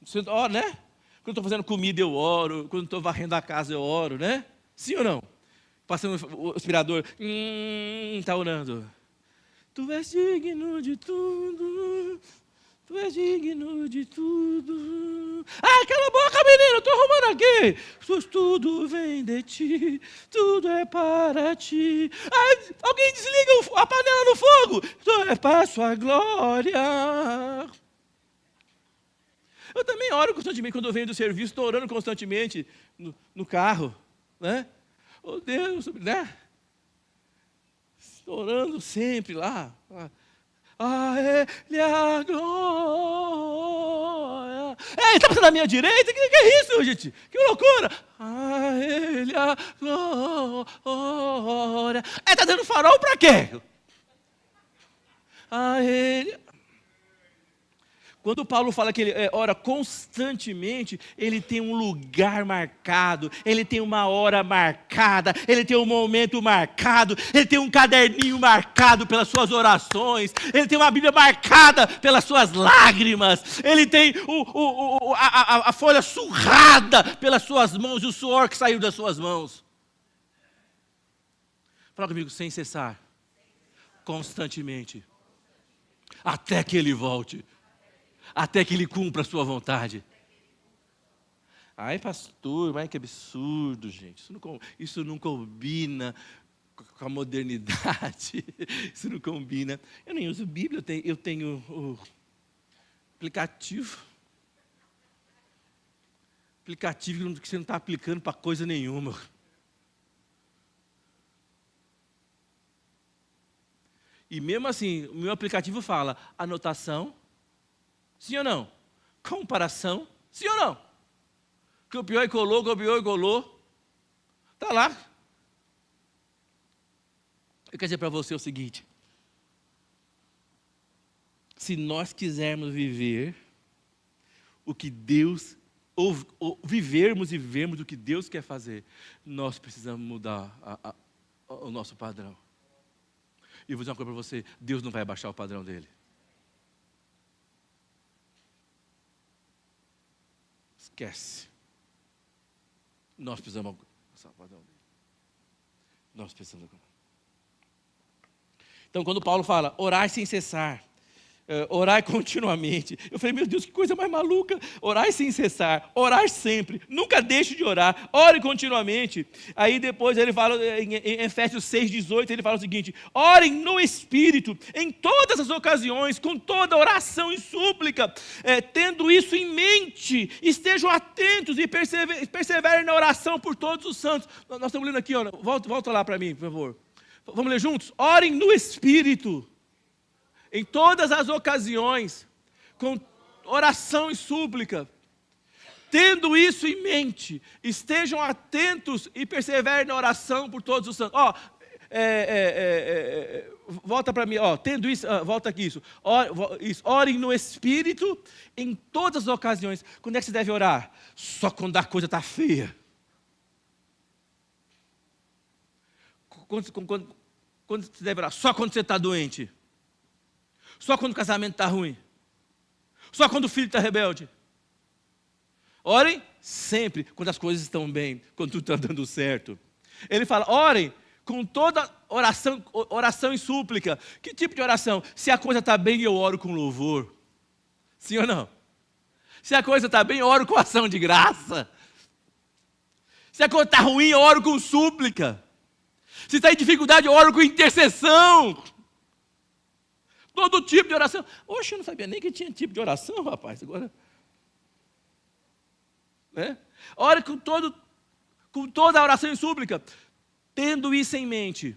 Você ora, né? Quando estou fazendo comida eu oro, quando estou varrendo a casa eu oro, né? Sim ou não? Passando o aspirador, está orando. Tu és digno de tudo, tu és digno de tudo. Cala a boca, menino, estou arrumando aqui. Tudo vem de ti, tudo é para ti. Alguém desliga a panela no fogo. Tudo é para a sua glória. Eu também oro constantemente, quando eu venho do serviço, estou orando constantemente no carro, né? Oh Deus, né? Estou orando sempre lá. A Ele a glória. Está passando à minha direita? Que é isso, gente? Que loucura! A Ele a glória. Está dando farol para quê? A Ele... Quando Paulo fala que ele ora constantemente, ele tem um lugar marcado, ele tem uma hora marcada, ele tem um momento marcado, ele tem um caderninho marcado pelas suas orações, ele tem uma Bíblia marcada pelas suas lágrimas, ele tem a folha surrada pelas suas mãos e o suor que saiu das suas mãos. Fala comigo, sem cessar, constantemente, até que ele volte. Até que ele cumpra a sua vontade. Ai, pastor, mas que absurdo, gente. Isso não combina com a modernidade. Isso não combina. Eu nem uso Bíblia, eu tenho o aplicativo. Aplicativo que você não está aplicando para coisa nenhuma. E mesmo assim, o meu aplicativo fala anotação. Sim ou não? Comparação. Sim ou não? Copiou e colou. Está lá. Eu quero dizer para você o seguinte. Se nós quisermos viver o que Deus, ou vivermos e vivermos o que Deus quer fazer, nós precisamos mudar o nosso padrão. E vou dizer uma coisa para você, Deus não vai abaixar o padrão dele. Esquece. Nós precisamos alcançar o padrão dele. Nós precisamos. Então, quando Paulo fala, orai sem cessar, orai continuamente. Eu falei, meu Deus, que coisa mais maluca. Orai sem cessar, orar sempre, nunca deixe de orar, ore continuamente. Aí depois ele fala, em Efésios 6,18, ele fala o seguinte, orem no Espírito, em todas as ocasiões, com toda oração e súplica, tendo isso em mente, estejam atentos e perseverem na oração por todos os santos. Nós estamos lendo aqui, volta lá para mim, por favor. Vamos ler juntos? Orem no Espírito. Em todas as ocasiões, com oração e súplica, tendo isso em mente, estejam atentos e perseverem na oração por todos os santos. Volta para mim, tendo isso, volta aqui isso. Orem no Espírito em todas as ocasiões. Quando é que você deve orar? Só quando a coisa está feia. Quando você deve orar? Só quando você está doente. Só quando o casamento está ruim. Só quando o filho está rebelde. Orem sempre, quando as coisas estão bem, quando tudo está dando certo. Ele fala, orem com toda oração e súplica. Que tipo de oração? Se a coisa está bem, eu oro com louvor. Sim ou não? Se a coisa está bem, eu oro com ação de graça. Se a coisa está ruim, eu oro com súplica. Se está em dificuldade, eu oro com intercessão. Todo tipo de oração. Oxe, eu não sabia nem que tinha tipo de oração, rapaz. Agora, né? Ore com toda a oração e súplica. Tendo isso em mente.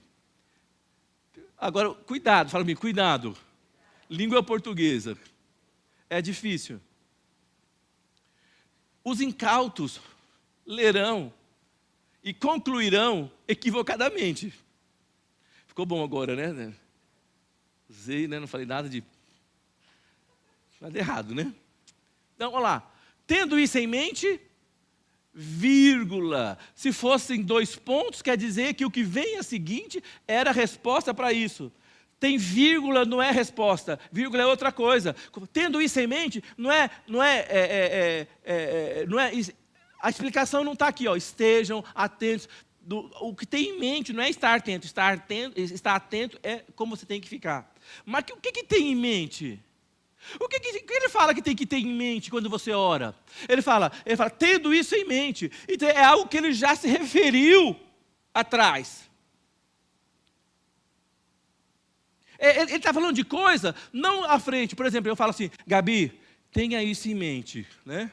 Agora, cuidado, fala comigo, cuidado. Língua portuguesa. É difícil. Os incautos lerão e concluirão equivocadamente. Ficou bom agora, né? Usei, né? Não falei nada errado, né? Então, olha lá. Tendo isso em mente, vírgula. Se fossem 2 pontos, quer dizer que o que vem a seguinte era a resposta para isso. Tem vírgula, não é resposta. Vírgula é outra coisa. Tendo isso em mente, a explicação não está aqui, ó. Estejam atentos. O que tem em mente não é estar atento. Estar atento é como você tem que ficar. Mas o que tem em mente? O que ele fala que tem que ter em mente quando você ora? Ele fala, tendo isso em mente. Então, é algo que ele já se referiu atrás. Ele está falando de coisa, não à frente. Por exemplo, eu falo assim, Gabi, tenha isso em mente, né?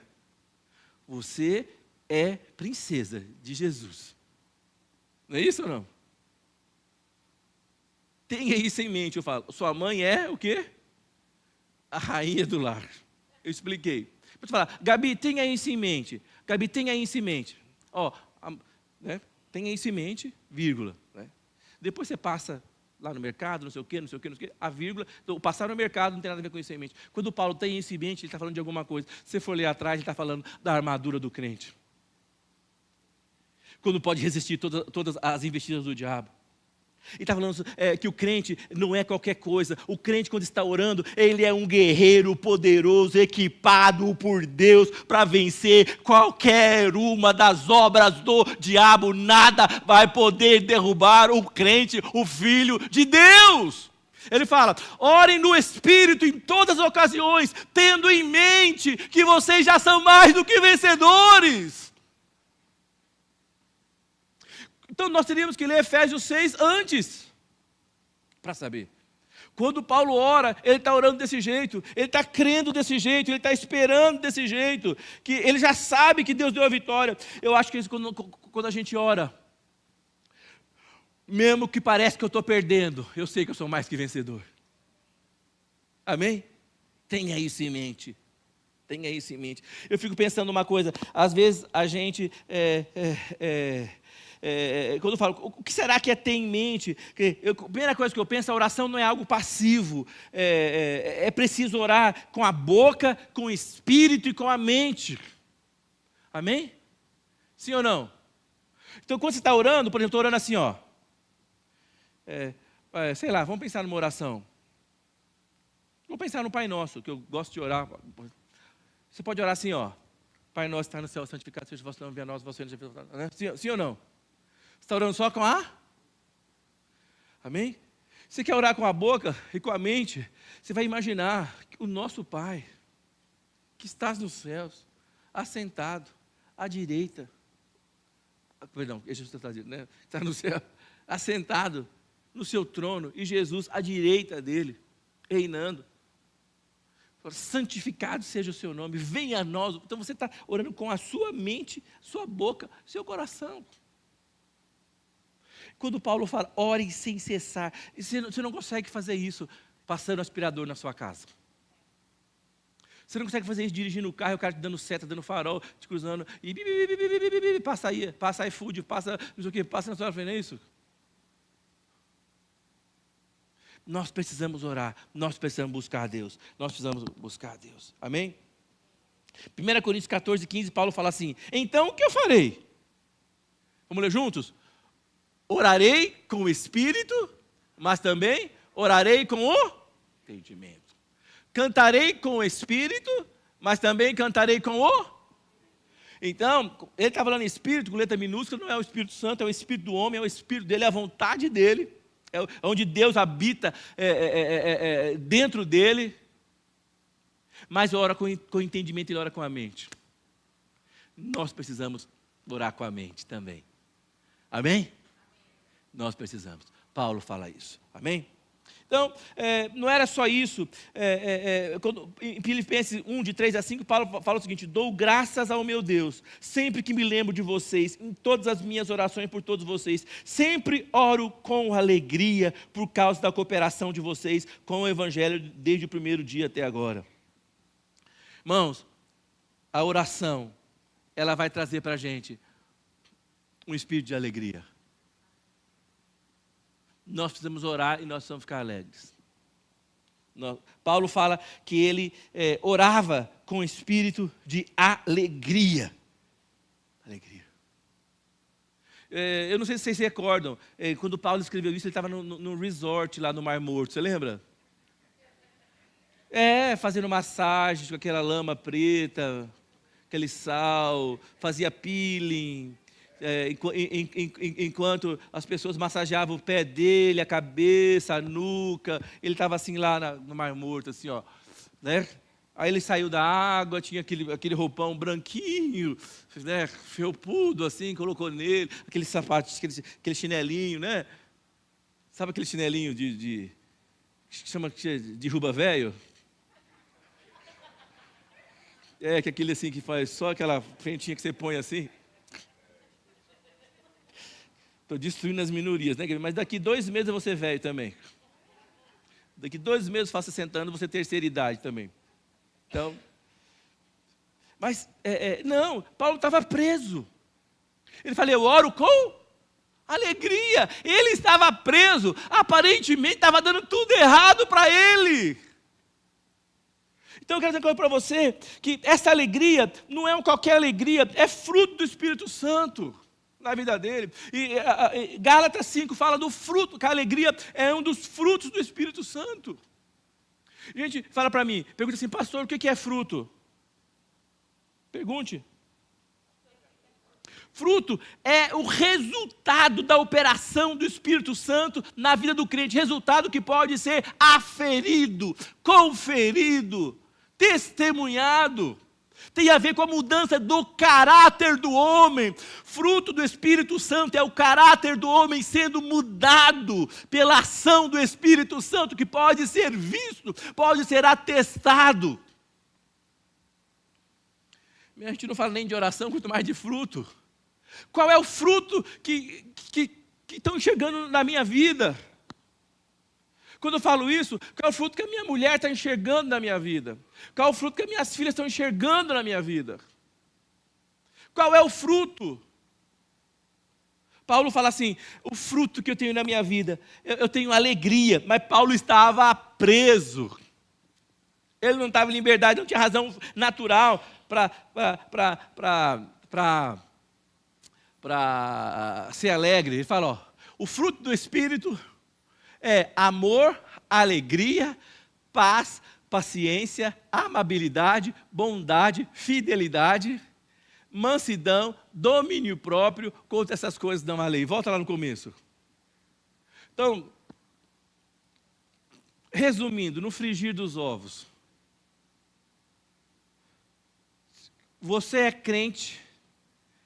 Você é princesa de Jesus. Não é isso ou não? Tenha isso em mente, eu falo. Sua mãe é o quê? A rainha do lar. Eu expliquei. Vou te falar, Gabi, tenha isso em mente. Gabi, tenha isso em mente. Ó, né? Tenha isso em mente, vírgula. Né? Depois você passa lá no mercado, não sei o quê, a vírgula. Então, passar no mercado não tem nada a ver com isso em mente. Quando o Paulo tem isso em mente, ele está falando de alguma coisa. Se você for ler atrás, ele está falando da armadura do crente. Quando pode resistir todas as investidas do diabo. Ele está falando que o crente não é qualquer coisa. O crente, quando está orando, ele é um guerreiro poderoso, equipado por Deus para vencer qualquer uma das obras do diabo. Nada vai poder derrubar o crente, o filho de Deus. Ele fala, orem no Espírito em todas as ocasiões, tendo em mente que vocês já são mais do que vencedores. Então, nós teríamos que ler Efésios 6 antes, para saber. Quando Paulo ora, ele está orando desse jeito, ele está crendo desse jeito, ele está esperando desse jeito, que ele já sabe que Deus deu a vitória. Eu acho que isso, quando a gente ora, mesmo que pareça que eu estou perdendo, eu sei que eu sou mais que vencedor. Amém? Tenha isso em mente. Tenha isso em mente. Eu fico pensando uma coisa, às vezes a gente... quando eu falo, o que será que é ter em mente? A primeira coisa que eu penso, a oração não é algo passivo. É preciso orar com a boca, com o espírito e com a mente. Amém? Sim ou não? Então, quando você está orando, por exemplo, estou orando assim, ó. Sei lá, vamos pensar numa oração. Vamos pensar no Pai Nosso, que eu gosto de orar. Você pode orar assim, ó. Pai Nosso que está no céu, santificado seja o vosso nome, venha a nós, vosso reino, né? Sim ou não? Você está orando só com a? Amém? Você quer orar com a boca e com a mente? Você vai imaginar que o nosso Pai, que estás nos céus, assentado à direita, perdão, Jesus está dizendo, né? Está no céu, assentado no seu trono, e Jesus à direita dele, reinando. Santificado seja o seu nome, venha a nós. Então você está orando com a sua mente, sua boca, seu coração. Quando Paulo fala, ore sem cessar, você não consegue fazer isso passando aspirador na sua casa. Você não consegue fazer isso dirigindo o carro, o cara te dando seta, dando farol, te cruzando, e passa iFood, passa não sei o que, passa na sua frente, não é isso? Nós precisamos orar, nós precisamos buscar a Deus, nós precisamos buscar a Deus, amém? 1 Coríntios 14, 15, Paulo fala assim, então o que eu farei? Vamos ler juntos? Orarei com o Espírito, mas também orarei com o entendimento. Cantarei com o Espírito, mas também cantarei com o... Então, ele está falando em espírito, com letra minúscula, não é o Espírito Santo, é o espírito do homem, é o espírito dele, é a vontade dele, é onde Deus habita dentro dele. Mas ora com entendimento e ora com a mente. Nós precisamos orar com a mente também. Amém? Nós precisamos. Paulo fala isso. Amém? Então, não era só isso. Em Filipenses 1, de 3 a 5, Paulo fala o seguinte: dou graças ao meu Deus, sempre que me lembro de vocês, em todas as minhas orações por todos vocês. Sempre oro com alegria por causa da cooperação de vocês com o Evangelho desde o primeiro dia até agora. Irmãos, a oração, ela vai trazer para a gente um espírito de alegria. Nós precisamos orar e nós precisamos ficar alegres. Paulo fala que ele orava com espírito de alegria. Alegria. Eu não sei se vocês se recordam, quando Paulo escreveu isso, ele estava no resort lá no Mar Morto, você lembra? Fazendo massagem com aquela lama preta, aquele sal, fazia peeling. Enquanto as pessoas massageavam o pé dele, a cabeça, a nuca, ele estava assim lá no Mar Morto, assim, ó, né? Aí ele saiu da água, tinha aquele roupão branquinho, né, felpudo assim, colocou nele, aquele sapato, aquele chinelinho, né? Sabe aquele chinelinho que chama de ruba velho? Que aquele assim que faz só aquela frentinha que você põe assim. Estou destruindo as minorias, né? Mas daqui 2 meses eu vou ser velho também. Daqui 2 meses, faço 60 anos, você terceira idade também. Então, mas, não, Paulo estava preso. Ele falou, eu oro com alegria. Ele estava preso, aparentemente estava dando tudo errado para ele. Então eu quero dizer uma coisa para você, que essa alegria não é qualquer alegria, é fruto do Espírito Santo na vida dele. E Gálatas 5 fala do fruto, que a alegria é um dos frutos do Espírito Santo. Gente, fala para mim, pergunta assim, pastor, o que é fruto? Pergunte. Fruto é o resultado da operação do Espírito Santo na vida do crente, resultado que pode ser aferido, conferido, testemunhado. Tem a ver com a mudança do caráter do homem. Fruto do Espírito Santo é o caráter do homem sendo mudado pela ação do Espírito Santo, que pode ser visto, pode ser atestado. A gente não fala nem de oração, quanto mais de fruto. Qual é o fruto que estão enxergando na minha vida? Quando eu falo isso, qual é o fruto que a minha mulher está enxergando na minha vida? Qual é o fruto que as minhas filhas estão enxergando na minha vida? Qual é o fruto? Paulo fala assim, o fruto que eu tenho na minha vida, eu tenho alegria, mas Paulo estava preso. Ele não estava em liberdade, não tinha razão natural para ser alegre. Ele fala, o fruto do Espírito é amor, alegria, paz, paciência, amabilidade, bondade, fidelidade, mansidão, domínio próprio. Contra essas coisas não há lei. Volta lá no começo. Então, resumindo, no frigir dos ovos, você é crente,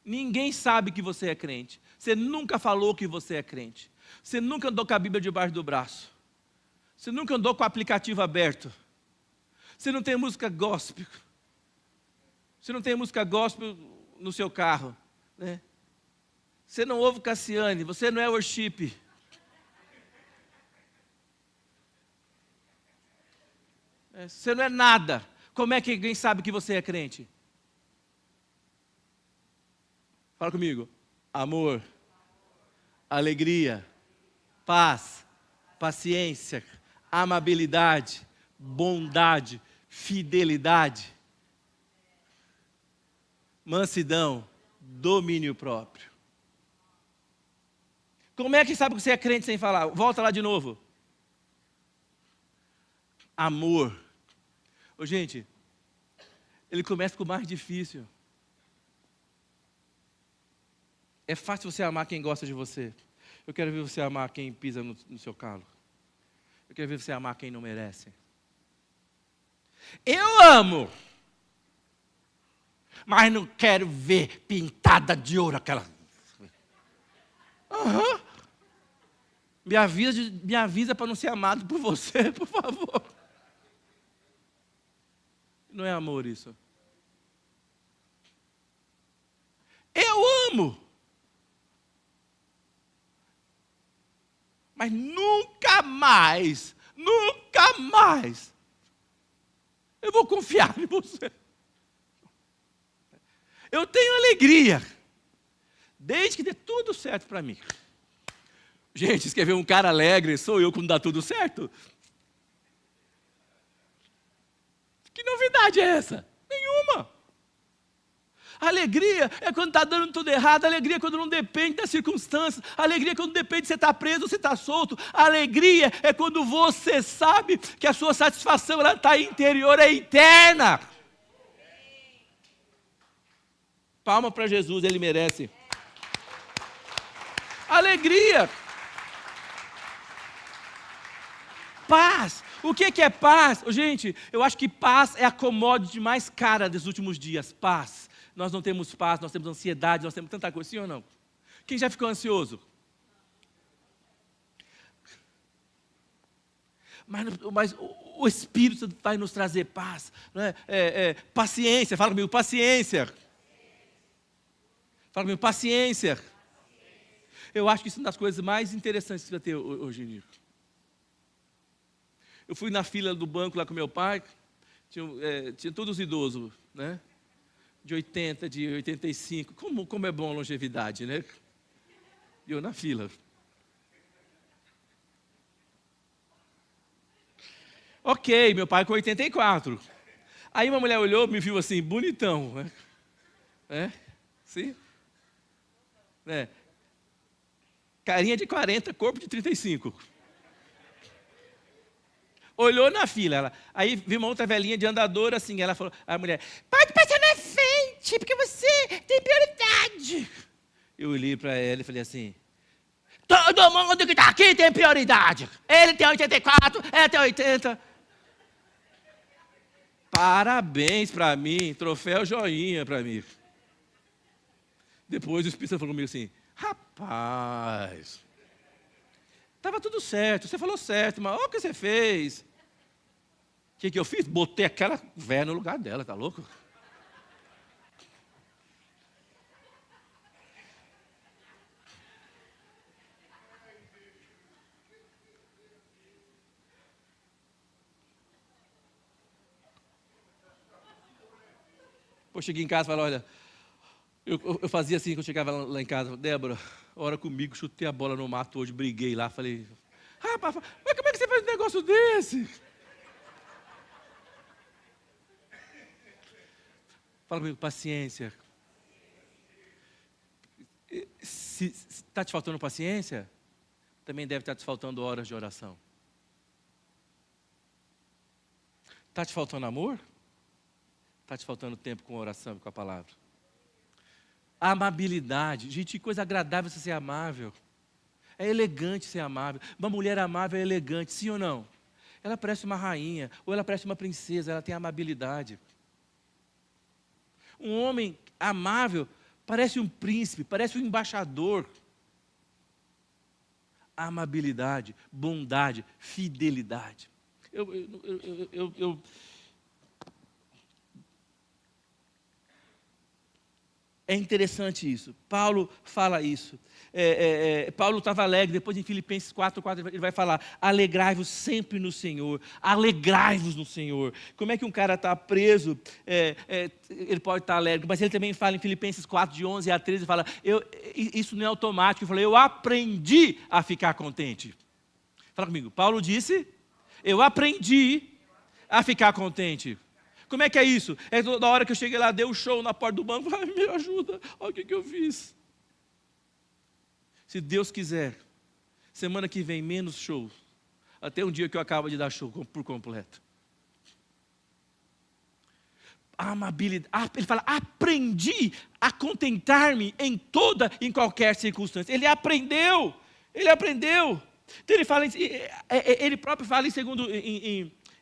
ninguém sabe que você é crente, você nunca falou que você é crente, você nunca andou com a Bíblia debaixo do braço, você nunca andou com o aplicativo aberto, você não tem música gospel, no seu carro, né? Você não ouve Cassiane, você não é worship. Você não é nada. Como é que alguém sabe que você é crente? Fala comigo. Amor, alegria, paz, paciência, amabilidade, bondade, fidelidade, mansidão, domínio próprio. Como é que sabe que você é crente sem falar? Volta lá de novo. Amor. Ô, gente, ele começa com o mais difícil. É fácil você amar quem gosta de você. Eu quero ver você amar quem pisa no seu calo. Eu quero ver você amar quem não merece. Eu amo, mas não quero ver pintada de ouro aquela. Uhum. Me avisa para não ser amado por você, por favor. Não é amor isso. Eu amo, mas nunca mais eu vou confiar em você. Eu tenho alegria, desde que dê tudo certo para mim. Gente, escrever um cara alegre, sou eu quando dá tudo certo? Que novidade é essa? Nenhuma. Alegria é quando está dando tudo errado. Alegria é quando não depende das circunstâncias. Alegria é quando depende se você está preso ou se está solto. Alegria é quando você sabe que a sua satisfação está interior, é eterna. Palma para Jesus, Ele merece. Alegria. Paz. O que é paz? Gente, eu acho que paz é a commodity mais cara dos últimos dias. Paz. Nós não temos paz, nós temos ansiedade, nós temos tanta coisa, sim ou não? Quem já ficou ansioso? Mas o Espírito vai nos trazer paz. Né? Paciência, fala comigo, paciência. Fala comigo, paciência. Eu acho que isso é uma das coisas mais interessantes que você vai ter hoje em dia. Eu fui na fila do banco lá com meu pai, tinha todos os idosos, né? De 80, de 85, como é bom a longevidade, né? E eu na fila. Ok, meu pai com 84. Aí uma mulher olhou, me viu assim, bonitão, né? Sim? Carinha de 40, corpo de 35. Olhou na fila, aí viu uma outra velhinha de andadora, assim, ela falou, a mulher, pode passar na frente, porque você tem prioridade. Eu olhei para ela e falei assim, todo mundo que está aqui tem prioridade. Ele tem 84, ela tem 80. Parabéns para mim, troféu joinha para mim. Depois o Espírito falou comigo assim, rapaz, estava tudo certo, você falou certo, mas olha o que você fez. O que eu fiz? Botei aquela velha no lugar dela, tá louco? Eu cheguei em casa e falei, olha, eu fazia assim quando eu chegava lá em casa, Débora, ora comigo, chutei a bola no mato hoje, briguei lá, falei, rapaz, mas como é que você faz um negócio desse? Fala comigo, paciência. Se está te faltando paciência, também deve estar te faltando horas de oração. Está te faltando amor? Está te faltando tempo com a oração e com a palavra. Amabilidade. Gente, que coisa agradável você ser amável. É elegante ser amável. Uma mulher amável é elegante, sim ou não? Ela parece uma rainha, ou ela parece uma princesa, ela tem amabilidade. Um homem amável parece um príncipe, parece um embaixador. Amabilidade, bondade, fidelidade. É interessante isso. Paulo fala isso. Paulo estava alegre, depois em Filipenses 4:4 ele vai falar, alegrai-vos sempre no Senhor, alegrai-vos no Senhor. Como é que um cara está preso, ele pode estar alegre, mas ele também fala em Filipenses 4, de 11 a 13, fala, isso não é automático, ele fala, eu aprendi a ficar contente. Fala comigo, Paulo disse, eu aprendi a ficar contente. Como é que é isso? É toda hora que eu cheguei lá, dei um show na porta do banco, ai, me ajuda, olha o que eu fiz. Se Deus quiser, semana que vem, menos show. Até um dia que eu acabo de dar show por completo. amabilidade. Ele fala, aprendi a contentar-me em qualquer circunstância. Ele aprendeu. Então ele fala, ele próprio fala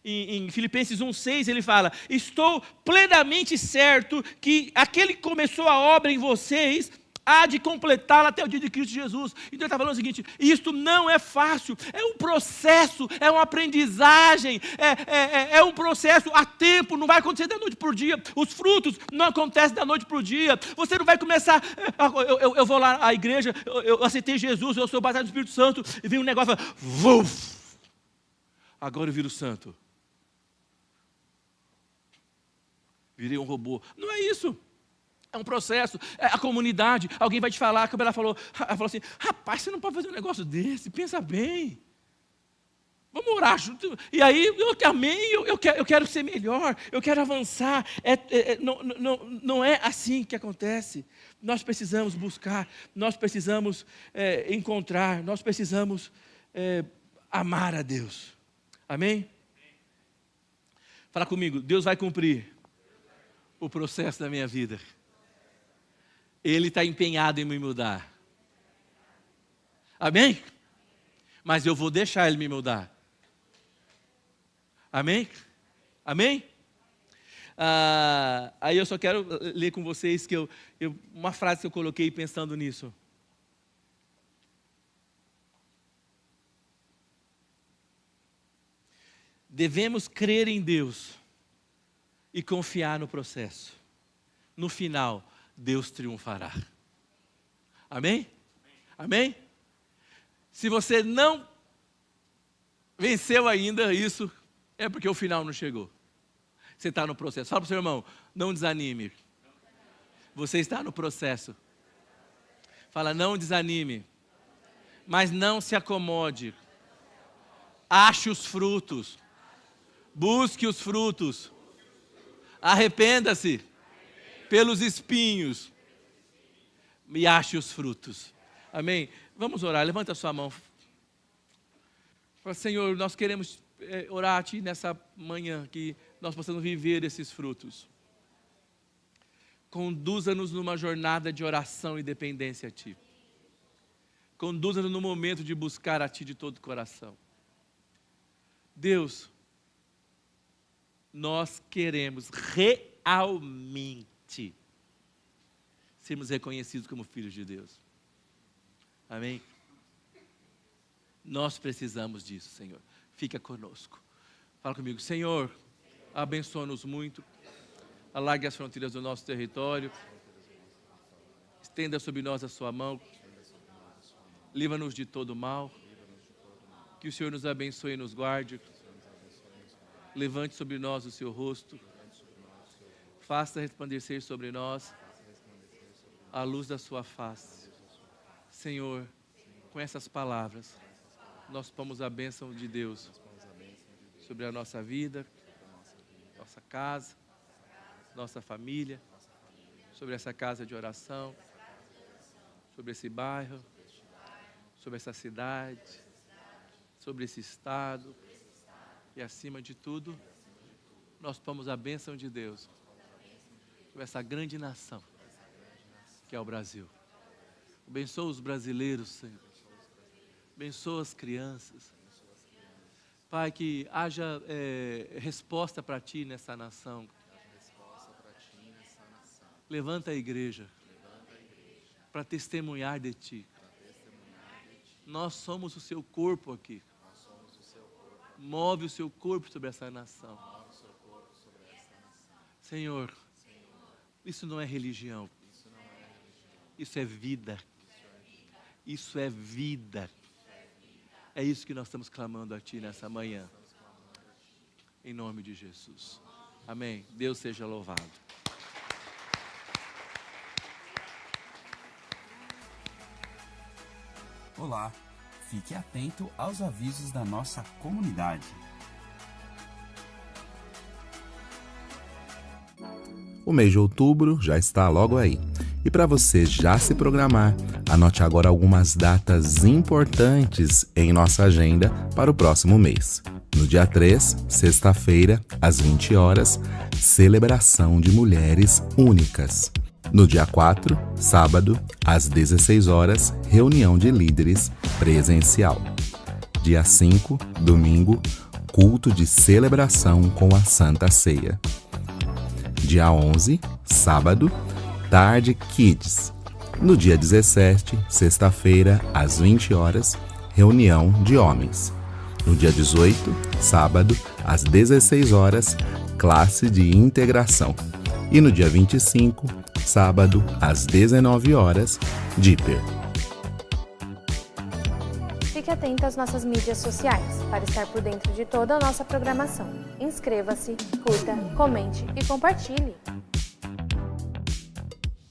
em Filipenses 1,6, ele fala, estou plenamente certo que aquele que começou a obra em vocês há de completá-la até o dia de Cristo Jesus. Então ele está falando o seguinte, isto não é fácil, é um processo, é uma aprendizagem, é um processo a tempo, não vai acontecer da noite para o dia, os frutos não acontecem da noite para o dia, você não vai começar, eu vou lá à igreja, eu aceitei Jesus, eu sou batizado do Espírito Santo, e vem um negócio, agora eu viro santo, virei um robô. Não é isso. É um processo, é a comunidade, alguém vai te falar, como ela falou assim, rapaz, você não pode fazer um negócio desse, pensa bem, vamos orar junto. E aí, eu quero ser melhor, eu quero avançar, não é assim que acontece, nós precisamos buscar, nós precisamos encontrar, nós precisamos amar a Deus, amém? Fala comigo, Deus vai cumprir o processo da minha vida. Ele está empenhado em me mudar. Amém? Mas eu vou deixar Ele me mudar. Amém? Amém? Aí eu só quero ler com vocês que uma frase que eu coloquei pensando nisso. Devemos crer em Deus e confiar no processo. No final, Deus triunfará. Amém? Amém? Se você não venceu ainda isso, é porque o final não chegou. Você está no processo. Fala para o seu irmão, não desanime. Você está no processo. Fala, não desanime. Mas não se acomode. Ache os frutos. Busque os frutos. Arrependa-se pelos espinhos e ache os frutos. Amém? Vamos orar, levanta a sua mão. Fala, Senhor, nós queremos orar a Ti nessa manhã, que nós possamos viver esses frutos. Conduza-nos numa jornada de oração e dependência a Ti. Conduza-nos no momento de buscar a Ti de todo o coração. Deus, nós queremos realmente sermos reconhecidos como filhos de Deus. Amém? Nós precisamos disso, Senhor. Fica conosco. Fala comigo, Senhor, abençoa-nos muito. Alargue as fronteiras do nosso território. Estenda sobre nós a sua mão. Livra-nos de todo mal. Que o Senhor nos abençoe e nos guarde. Levante sobre nós o seu rosto. Faça resplandecer sobre nós a luz da sua face. Senhor, com essas palavras, nós tomamos a bênção de Deus sobre a nossa vida, nossa casa, nossa família, sobre essa casa de oração, sobre esse bairro, sobre essa cidade, sobre esse estado e, acima de tudo, nós tomamos a bênção de Deus sobre essa grande nação que é o Brasil. Abençoa os brasileiros, Senhor. Abençoa as crianças. Pai, que haja resposta para Ti nessa nação. Levanta a igreja para testemunhar de Ti. Nós somos o Seu corpo aqui. Move o Seu corpo sobre essa nação. Senhor, isso não é religião. Isso é vida. Isso é vida. É isso que nós estamos clamando a Ti nessa manhã. Em nome de Jesus. Amém. Deus seja louvado. Olá, fique atento aos avisos da nossa comunidade. O mês de outubro já está logo aí. E para você já se programar, anote agora algumas datas importantes em nossa agenda para o próximo mês. No dia 3, sexta-feira, às 20 horas, celebração de mulheres únicas. No dia 4, sábado, às 16 horas, reunião de líderes presencial. Dia 5, domingo, culto de celebração com a Santa Ceia. Dia 11, sábado, tarde Kids. No dia 17, sexta-feira, às 20 horas, reunião de homens. No dia 18, sábado, às 16 horas, classe de integração. E no dia 25, sábado, às 19 horas, Dipper. Fique atento às nossas mídias sociais para estar por dentro de toda a nossa programação. Inscreva-se, curta, comente e compartilhe.